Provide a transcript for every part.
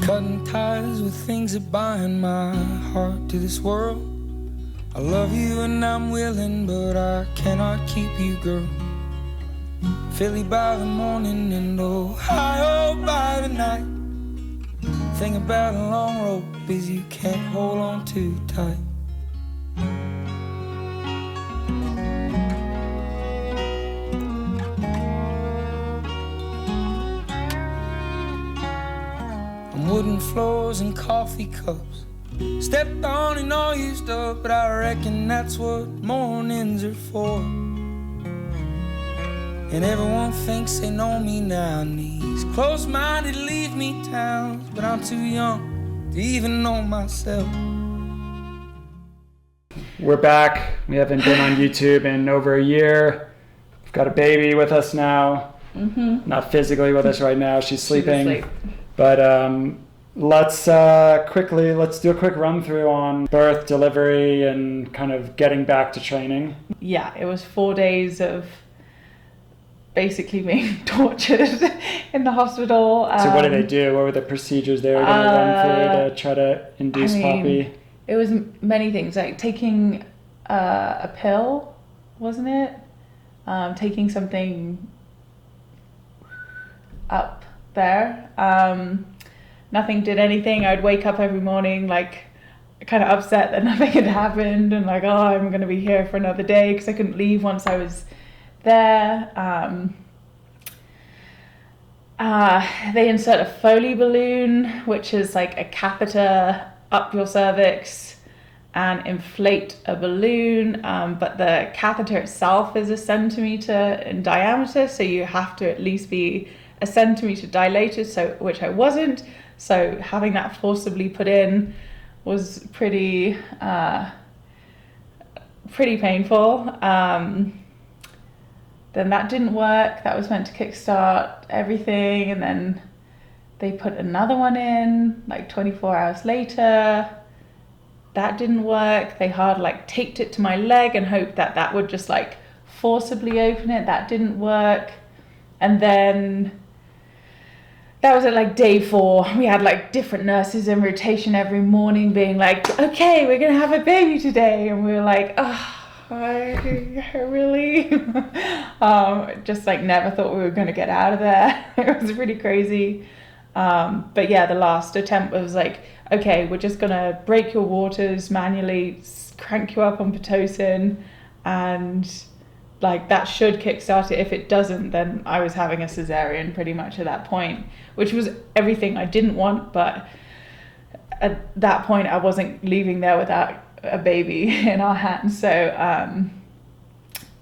Cutting ties with things that bind my heart to this world. I love you and I'm willing, but I cannot keep you, girl. Philly by the morning and Ohio by the night. Thing about a long rope is you can't hold on too tight. Wooden floors and coffee cups, stepped on and all used up, but I reckon that's what mornings are for. And everyone thinks they know me now, and these close-minded leave me towns, but I'm too young to even know myself. We're back. We haven't been on YouTube in over a year. We've got a baby with us now. Not physically with us right now. She's sleeping. But let's do a quick run through on birth, delivery, and kind of getting back to training. Yeah, it was 4 days of basically being tortured in the hospital. So what did they do? What were the procedures they were going to run through to try to induce Poppy? It was many things, like taking a pill, wasn't it? Taking something up there. Nothing did anything. I'd wake up every morning like kind of upset that nothing had happened and like, oh, I'm going to be here for another day because I couldn't leave once I was there. They insert a Foley balloon, which is like a catheter up your cervix and inflate a balloon, but the catheter itself is 1 centimeter in diameter, so you have to at least be 1 centimeter dilated, which I wasn't. So having that forcibly put in was pretty painful. Then that didn't work. That was meant to kickstart everything, and then they put another one in like 24 hours later. That didn't work. They taped it to my leg and hoped that would just like forcibly open it. That didn't work. And then that was at like day 4. We had like different nurses in rotation every morning being like, okay, we're going to have a baby today. And we were like, oh, really? Just like never thought we were going to get out of there. It was really crazy. But yeah, the last attempt was like, okay, we're just going to break your waters manually, crank you up on Pitocin, and like that should kickstart it. If it doesn't, then I was having a cesarean pretty much at that point, which was everything I didn't want. But at that point, I wasn't leaving there without a baby in our hands. So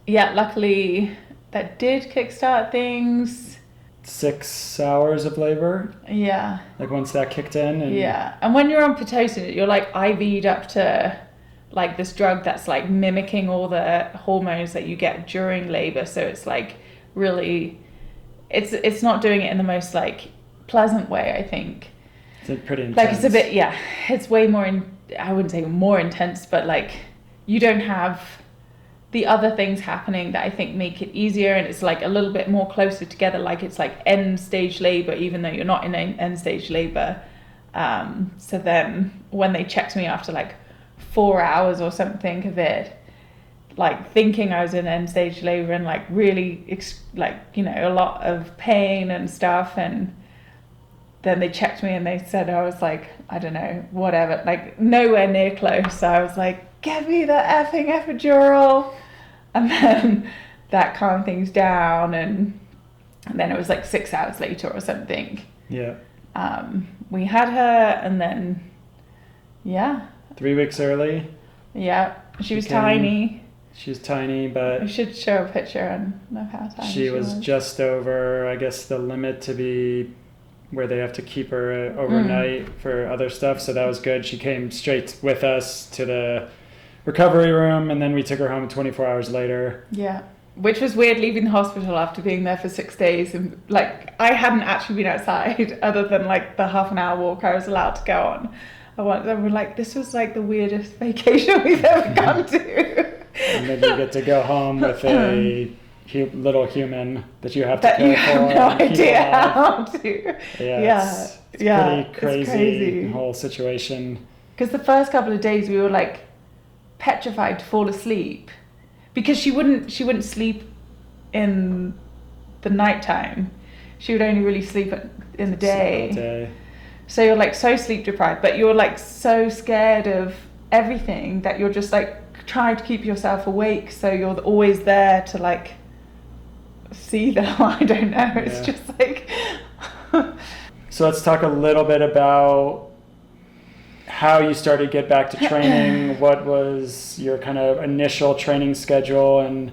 yeah, luckily that did kickstart things. 6 hours of labor? Yeah. Like once that kicked in? And yeah. And when you're on Pitocin, you're like IV'd up to like this drug that's like mimicking all the hormones that you get during labor. So it's like really, it's not doing it in the most like pleasant way, I think. It's pretty intense. Like it's a bit, yeah, it's way more, I wouldn't say more intense, but like you don't have the other things happening that I think make it easier, and it's like a little bit more closer together. Like it's like end stage labor, even though you're not in end stage labor. So then when they checked me after like 4 hours or something of it, like thinking I was in end stage labor and like really like, you know, a lot of pain and stuff, and then they checked me and they said I was like, I don't know, whatever, like nowhere near close. So I was like, get me the effing epidural. And then that calmed things down, and then it was like 6 hours later or something. Yeah. We had her, and then, yeah. 3 weeks early. Yeah. She was tiny. She was tiny, but we should show a picture of how tiny she was just over, I guess, the limit to be where they have to keep her overnight for other stuff. So that was good. She came straight with us to the recovery room, and then we took her home 24 hours later. Yeah. Which was weird, leaving the hospital after being there for 6 days, and like I hadn't actually been outside other than like the half an hour walk I was allowed to go on. I was like, this was like the weirdest vacation we've ever gone to. And then you get to go home with a little human that you have to care for. You have no idea how to. Yeah. pretty it's crazy whole situation. Because the first couple of days we were like petrified to fall asleep because she wouldn't sleep in the nighttime. She would only really sleep in the day. So you're like so sleep deprived, but you're like so scared of everything that you're just like trying to keep yourself awake. So you're always there to like see them. I don't know. It's just like. So let's talk a little bit about how you started to get back to training. What was your kind of initial training schedule, and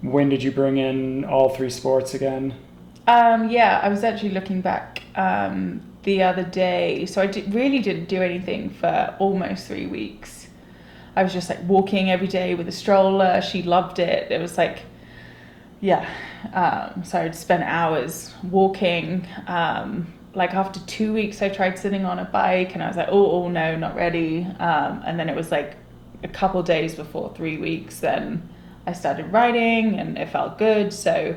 when did you bring in all 3 sports again? I was actually looking back the other day. So I really didn't do anything for almost 3 weeks. I was just like walking every day with a stroller. She loved it. It was like, so I'd spend hours walking. Like after 2 weeks, I tried sitting on a bike and I was like, oh no, not ready. And then it was like a couple days before 3 weeks, then I started riding and it felt good. So,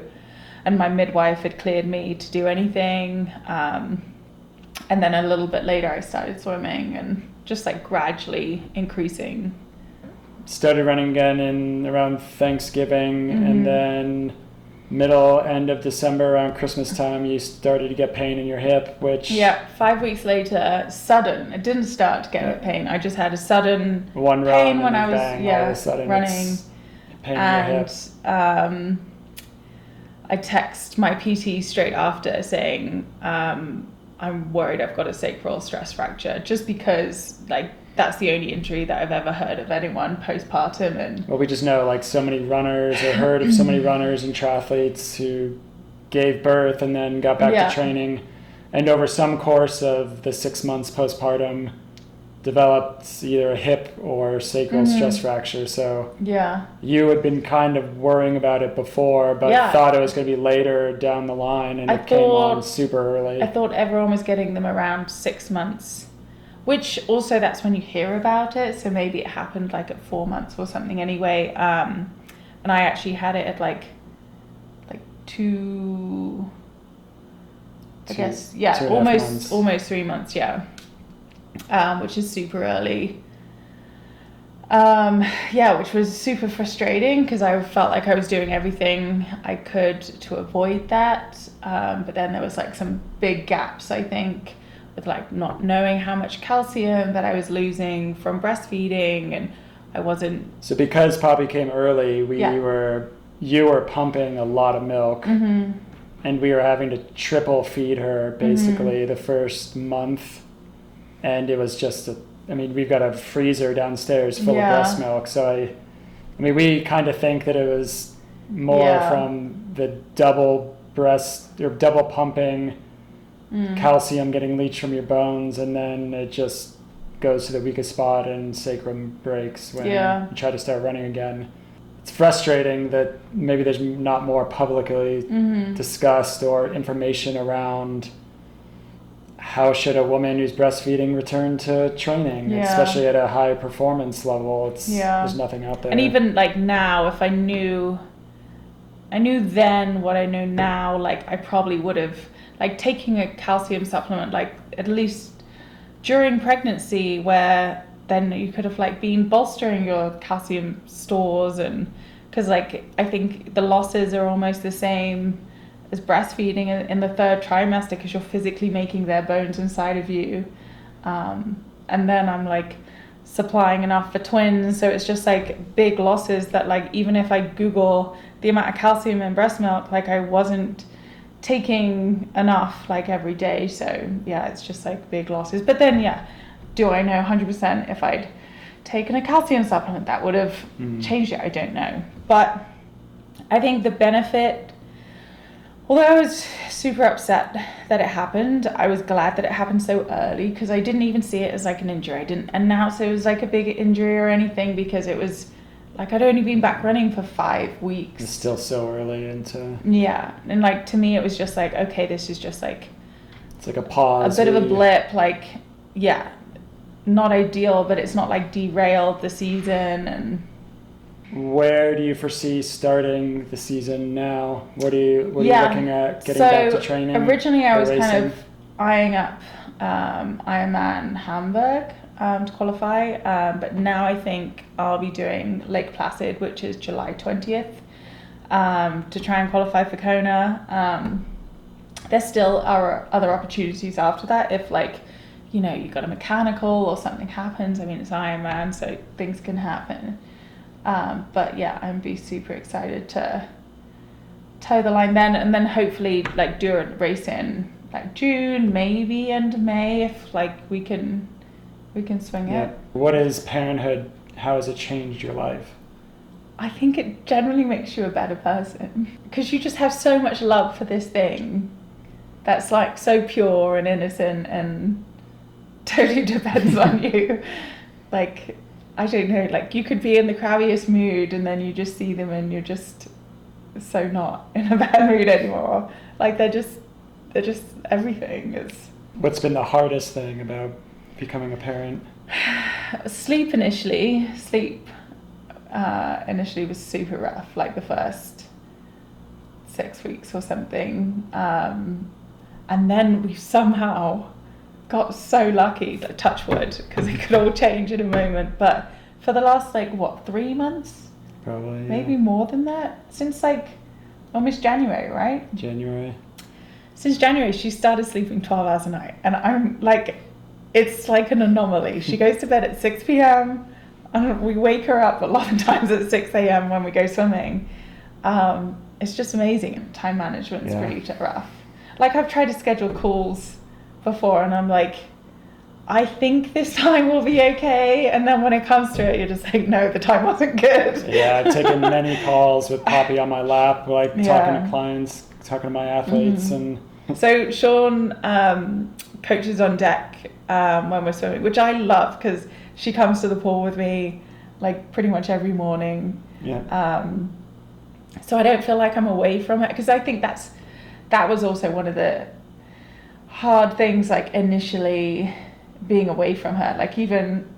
and my midwife had cleared me to do anything. And then a little bit later, I started swimming and just like gradually increasing. Started running again in around Thanksgiving, and then end of December around Christmas time, you started to get pain in your hip, which 5 weeks later, sudden. It didn't start to get pain. I just had a sudden one pain run when I was all of a sudden running, pain in your hip. I text my PT straight after saying I'm worried I've got a sacral stress fracture, just because like that's the only injury that I've ever heard of anyone postpartum. And well, we just know like so many runners, or heard of so many runners and triathletes who gave birth and then got back to training, and over some course of the 6 months postpartum developed either a hip or sacral stress fracture. So you had been kind of worrying about it before, but thought it was going to be later down the line, and it came on super early. I thought everyone was getting them around 6 months, which also that's when you hear about it. So maybe it happened like at 4 months or something anyway. And I actually had it at like 2, I guess, almost 3 months, which is super early. Which was super frustrating because I felt like I was doing everything I could to avoid that. But then there was like some big gaps, I think, with like not knowing how much calcium that I was losing from breastfeeding, and I wasn't. So because Poppy came early, you were pumping a lot of milk, and we were having to triple feed her basically the first month, and it was just we've got a freezer downstairs full of breast milk, so we kind of think that it was more from the double pumping, calcium getting leached from your bones, and then it just goes to the weakest spot and sacrum breaks when you try to start running again. It's frustrating that maybe there's not more publicly discussed or information around how should a woman who's breastfeeding return to training, especially at a high performance level. There's nothing out there. And even like now, if I knew then what I know now, like I probably would have, like taking a calcium supplement, like at least during pregnancy, where then you could have like been bolstering your calcium stores, and because like I think the losses are almost the same as breastfeeding in the 3rd trimester, because you're physically making their bones inside of you, and then I'm like supplying enough for twins, so it's just like big losses that like even if I Google the amount of calcium in breast milk, like I wasn't taking enough like every day. So it's just like big losses. But then do I know 100% if I'd taken a calcium supplement that would have changed it? I don't know. But I think the benefit, although I was super upset that it happened, I was glad that it happened so early, because I didn't even see it as like an injury. I didn't announce it was like a big injury or anything, because it was like I'd only been back running for 5 weeks. It's still so early into... Yeah, and like to me it was just like, okay, this is just like... It's like a pause. A bit of a blip, like, not ideal, but it's not like derailed the season. And where do you foresee starting the season now? What are you looking at getting back to training? Originally I was kind of eyeing up Ironman Hamburg to qualify, but now I think I'll be doing Lake Placid, which is July 20th, to try and qualify for Kona. There still are other opportunities after that if, like, you know, you got a mechanical or something happens. I mean, it's Ironman, so things can happen. But yeah, I'm be super excited to toe the line then, and then hopefully like do a race in like June, maybe end of May, if like we can swing it. What is parenthood? How has it changed your life? I think it generally makes you a better person because you just have so much love for this thing that's like so pure and innocent and totally depends on you. Like, I don't know, like you could be in the crabbiest mood and then you just see them and you're just so not in a bad mood anymore. Like they're just everything is. What's been the hardest thing about becoming a parent? Sleep initially was super rough, like the first 6 weeks or something. And then we somehow got so lucky, like, touch wood, because it could all change in a moment. But for the last 3 months? Probably, yeah. Maybe more than that. Since almost January, right? January. Since January, she started sleeping 12 hours a night. And I'm like, it's like an anomaly. She goes to bed at 6 p.m. and we wake her up a lot of times at 6 a.m. when we go swimming. It's just amazing. Time management's pretty rough. Like, I've tried to schedule calls before and I'm like, I think this time will be okay. And then when it comes to it, you're just like, no, the time wasn't good. Yeah, I've taken many calls with Poppy on my lap, talking to clients, talking to my athletes. Mm-hmm. And so Sean coaches on deck when we're swimming, which I love because she comes to the pool with me like pretty much every morning. Yeah. So I don't feel like I'm away from it, because I think that was also one of the hard things, like initially being away from her. Like, even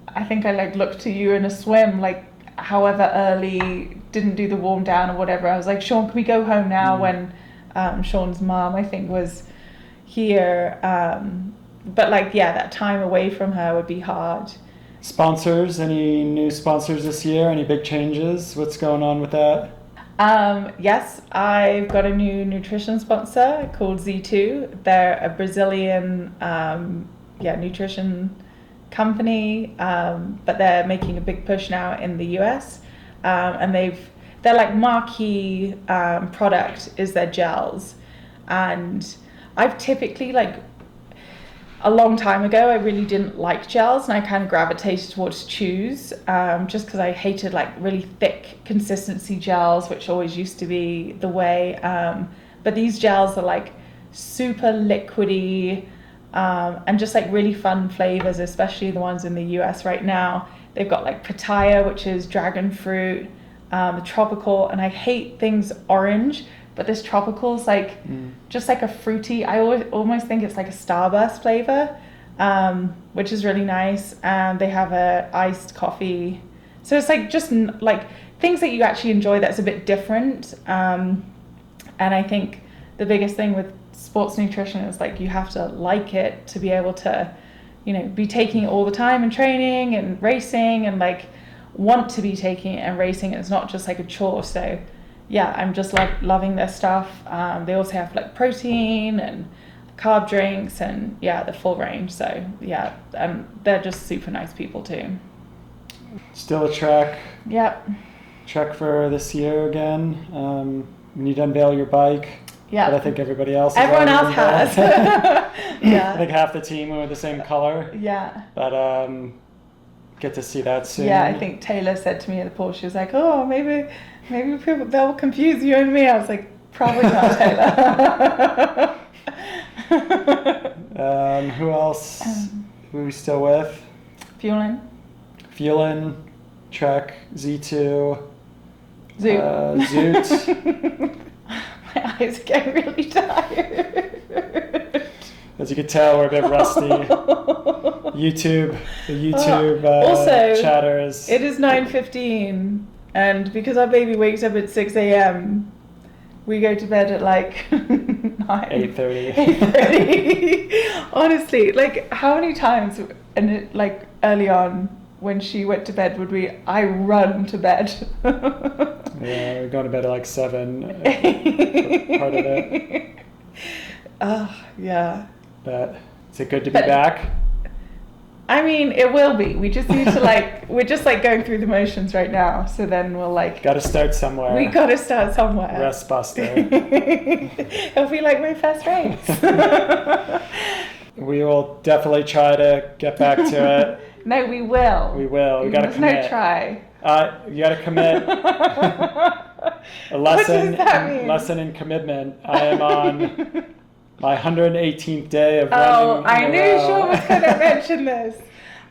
I think I looked to you in a swim, like however early, didn't do the warm down or whatever. I was like, Sean, can we go home now? When Sean's mom, I think, was here. But that time away from her would be hard. Sponsors, any new sponsors this year? Any big changes? What's going on with that? Yes, I've got a new nutrition sponsor called Z2. They're a Brazilian nutrition company, but they're making a big push now in the US, and their like marquee product is their gels. And I've typically, a long time ago, I really didn't like gels, and I kind of gravitated towards chews, just because I hated really thick consistency gels, which always used to be the way. But these gels are super liquidy, and just really fun flavors, especially the ones in the US right now. They've got pitaya, which is dragon fruit, the tropical, and I hate things orange, but this tropical is just a fruity, I almost think it's like a Starburst flavor, which is really nice. And they have a iced coffee. So it's just things that you actually enjoy that's a bit different. And I think the biggest thing with sports nutrition is you have to like it to be able to, be taking it all the time and training and racing, and want to be taking it and racing. It's not just a chore. So yeah, I'm just loving their stuff. They also have protein and carb drinks and the full range. So yeah, they're just super nice people too. Still a track. Yep. Track for this year again. You need to unveil your bike. Yeah. But I think everyone else has. Yeah. I think half the team were the same color. Yeah. But get to see that soon. Yeah, I think Taylor said to me at the pool, she was like, oh, maybe people, they'll confuse you and me. I was like, probably not, Taylor. Who else? Who are we still with? Fuelin, Trek, Z2. Zoot. My eyes are getting really tired. As you can tell, we're a bit rusty. The YouTube also, chatter is... It is 9:15, and because our baby wakes up at 6 a.m., we go to bed at 8:30. 8:30. Honestly, like how many times, and it, like early on when she went to bed, I run to bed. Yeah, we're going to bed at like 7. Part of it. Yeah. But is it good to be back? I mean, it will be. We just need to we're just like going through the motions right now. So then we'll Got to start somewhere. We got to start somewhere. Rest buster. It'll be like my first race. We will definitely try to get back to it. No, we will. We will. We got to commit. No try. You got to commit. A lesson. What does that mean? Lesson in commitment. I am on my 118th day of running. Oh, I knew Sean was going to mention this.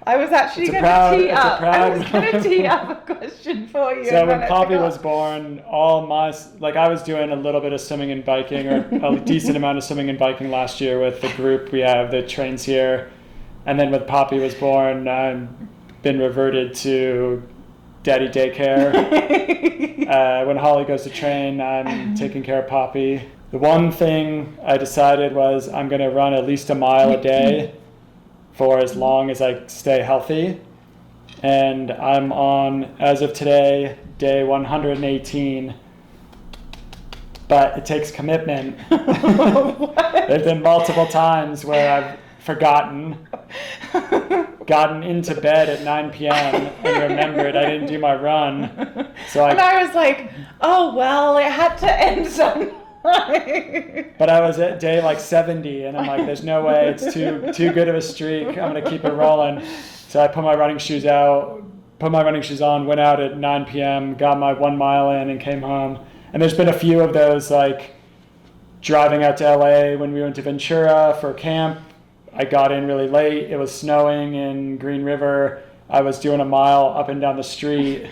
I was actually going to tee up. I was going to tee up a question for you. So when Poppy was born, I was doing a little bit of swimming and biking, or a decent amount of swimming and biking last year with the group we have that trains here. And then when Poppy was born, I've been reverted to daddy daycare. When Holly goes to train, I'm taking care of Poppy. The one thing I decided was I'm going to run at least a mile a day for as long as I stay healthy. And I'm on, as of today, day 118. But it takes commitment. There's been multiple times where I've gotten into bed at 9 p.m. and remembered I didn't do my run. And I was like, oh, well, it had to end sometime. But I was at day 70, and I'm like, there's no way, it's too good of a streak. I'm gonna keep it rolling. So I put my running shoes on, went out at 9 p.m., got my 1 mile in, and came home. And there's been a few of those, driving out to LA when we went to Ventura for camp. I got in really late. It was snowing in Green River. I was doing a mile up and down the street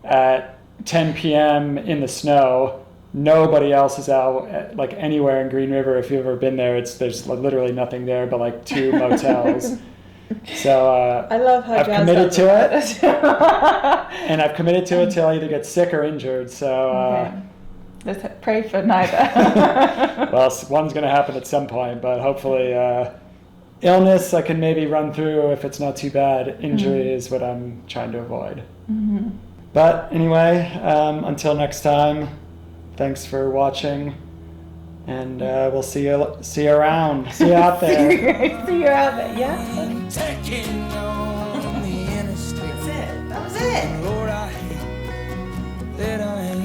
at 10 p.m. in the snow. Nobody else is out anywhere in Green River. If you've ever been there, there's literally nothing there but 2 motels. So I love how I've committed to it, and I've committed to it till I either get sick or injured. So let's pray for neither. Well, one's going to happen at some point, but hopefully illness I can maybe run through if it's not too bad. Injury is what I'm trying to avoid. Mm-hmm. But anyway, until next time. Thanks for watching, and we'll see you around. See you out there. See you out there, yeah? Taking on the interstate. That's it. That was it. Lord, I hate that I am.